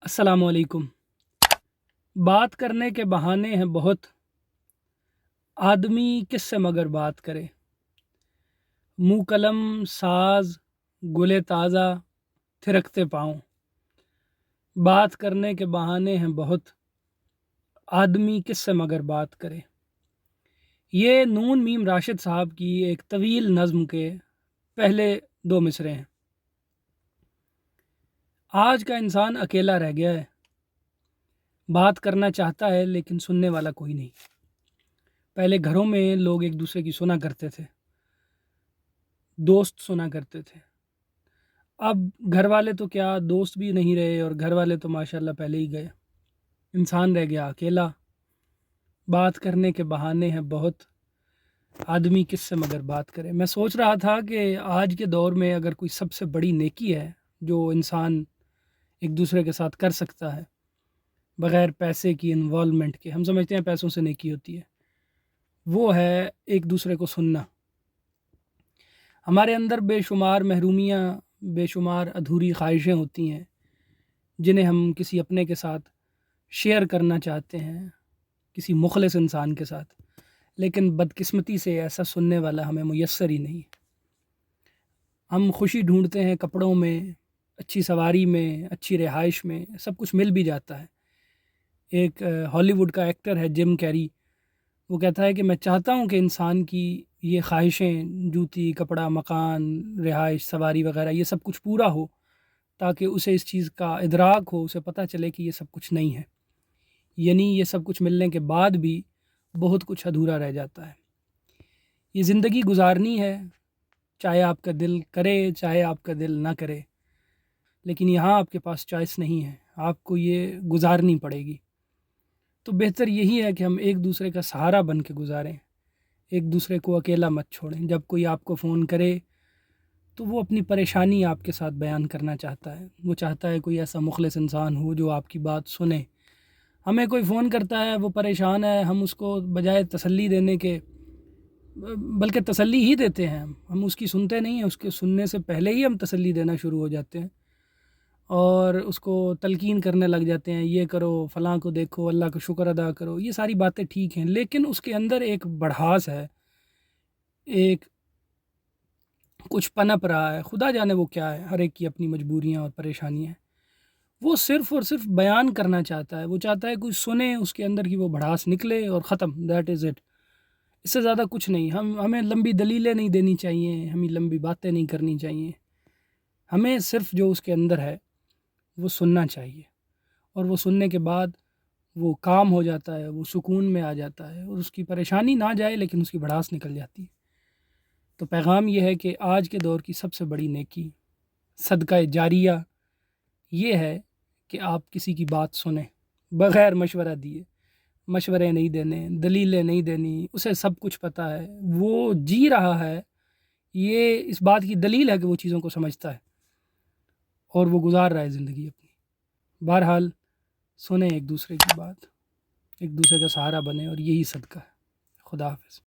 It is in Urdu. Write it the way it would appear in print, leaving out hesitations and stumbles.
السلام علیکم۔ بات کرنے کے بہانے ہیں بہت، آدمی کس سے مگر بات کرے۔ منہ قلم ساز گلے تازہ تھرکتے پاؤں۔ بات کرنے کے بہانے ہیں بہت، آدمی کس سے مگر بات کرے۔ یہ نون میم راشد صاحب کی ایک طویل نظم کے پہلے دو مصرے ہیں۔ آج کا انسان اکیلا رہ گیا ہے، بات کرنا چاہتا ہے لیکن سننے والا کوئی نہیں۔ پہلے گھروں میں لوگ ایک دوسرے کی سنا کرتے تھے، دوست سنا کرتے تھے۔ اب گھر والے تو کیا، دوست بھی نہیں رہے، اور گھر والے تو ماشاءاللہ پہلے ہی گئے۔ انسان رہ گیا اکیلا، بات کرنے کے بہانے ہیں بہت، آدمی کس سے مگر بات کرے۔ میں سوچ رہا تھا کہ آج کے دور میں اگر کوئی سب سے بڑی نیکی ہے جو انسان ایک دوسرے کے ساتھ کر سکتا ہے بغیر پیسے کی انوالومنٹ کے، ہم سمجھتے ہیں پیسوں سے نیکی ہوتی ہے، وہ ہے ایک دوسرے کو سننا۔ ہمارے اندر بے شمار محرومیاں، بے شمار ادھوری خواہشیں ہوتی ہیں جنہیں ہم کسی اپنے کے ساتھ شیئر کرنا چاہتے ہیں، کسی مخلص انسان کے ساتھ، لیکن بدقسمتی سے ایسا سننے والا ہمیں میسر ہی نہیں۔ ہم خوشی ڈھونڈتے ہیں کپڑوں میں، اچھی سواری میں، اچھی رہائش میں، سب کچھ مل بھی جاتا ہے۔ ایک ہالی ووڈ کا ایکٹر ہے جم کیری، وہ کہتا ہے کہ میں چاہتا ہوں کہ انسان کی یہ خواہشیں، جوتی، کپڑا، مکان، رہائش، سواری وغیرہ، یہ سب کچھ پورا ہو تاکہ اسے اس چیز کا ادراک ہو، اسے پتہ چلے کہ یہ سب کچھ نہیں ہے، یعنی یہ سب کچھ ملنے کے بعد بھی بہت کچھ ادھورا رہ جاتا ہے۔ یہ زندگی گزارنی ہے، چاہے آپ کا دل کرے چاہے آپ کا دل نہ کرے، لیکن یہاں آپ کے پاس چوائس نہیں ہے، آپ کو یہ گزارنی پڑے گی۔ تو بہتر یہی ہے کہ ہم ایک دوسرے کا سہارا بن کے گزاریں، ایک دوسرے کو اکیلا مت چھوڑیں۔ جب کوئی آپ کو فون کرے تو وہ اپنی پریشانی آپ کے ساتھ بیان کرنا چاہتا ہے، وہ چاہتا ہے کوئی ایسا مخلص انسان ہو جو آپ کی بات سنے۔ ہمیں کوئی فون کرتا ہے، وہ پریشان ہے، ہم اس کو بجائے تسلی دینے کے، بلکہ تسلی ہی دیتے ہیں، ہم اس کی سنتے نہیں ہیں، اس کے سننے سے پہلے ہی ہم تسلی دینا شروع ہو جاتے ہیں اور اس کو تلقین کرنے لگ جاتے ہیں، یہ کرو، فلاں کو دیکھو، اللہ کا شکر ادا کرو۔ یہ ساری باتیں ٹھیک ہیں، لیکن اس کے اندر ایک بڑھاس ہے، ایک کچھ پنپ رہا ہے، خدا جانے وہ کیا ہے، ہر ایک کی اپنی مجبوریاں اور پریشانیاں ہیں۔ وہ صرف اور صرف بیان کرنا چاہتا ہے، وہ چاہتا ہے کوئی سنے، اس کے اندر کی وہ بڑھاس نکلے اور ختم، دیٹ از اٹ۔ اس سے زیادہ کچھ نہیں۔ ہمیں لمبی دلیلیں نہیں دینی چاہیے، ہمیں لمبی باتیں نہیں کرنی چاہیے، ہمیں صرف جو اس کے اندر ہے وہ سننا چاہیے، اور وہ سننے کے بعد وہ کام ہو جاتا ہے، وہ سکون میں آ جاتا ہے، اور اس کی پریشانی نہ جائے لیکن اس کی بھڑاس نکل جاتی ہے۔ تو پیغام یہ ہے کہ آج کے دور کی سب سے بڑی نیکی، صدقہ جاریہ، یہ ہے کہ آپ کسی کی بات سنیں بغیر مشورہ دیے، مشورے نہیں دینے، دلیلیں نہیں دینی، اسے سب کچھ پتہ ہے، وہ جی رہا ہے، یہ اس بات کی دلیل ہے کہ وہ چیزوں کو سمجھتا ہے اور وہ گزار رہا ہے زندگی اپنی۔ بہرحال سنیں ایک دوسرے کی بات، ایک دوسرے کا سہارا بنے، اور یہی صدقہ ہے۔ خدا حافظ۔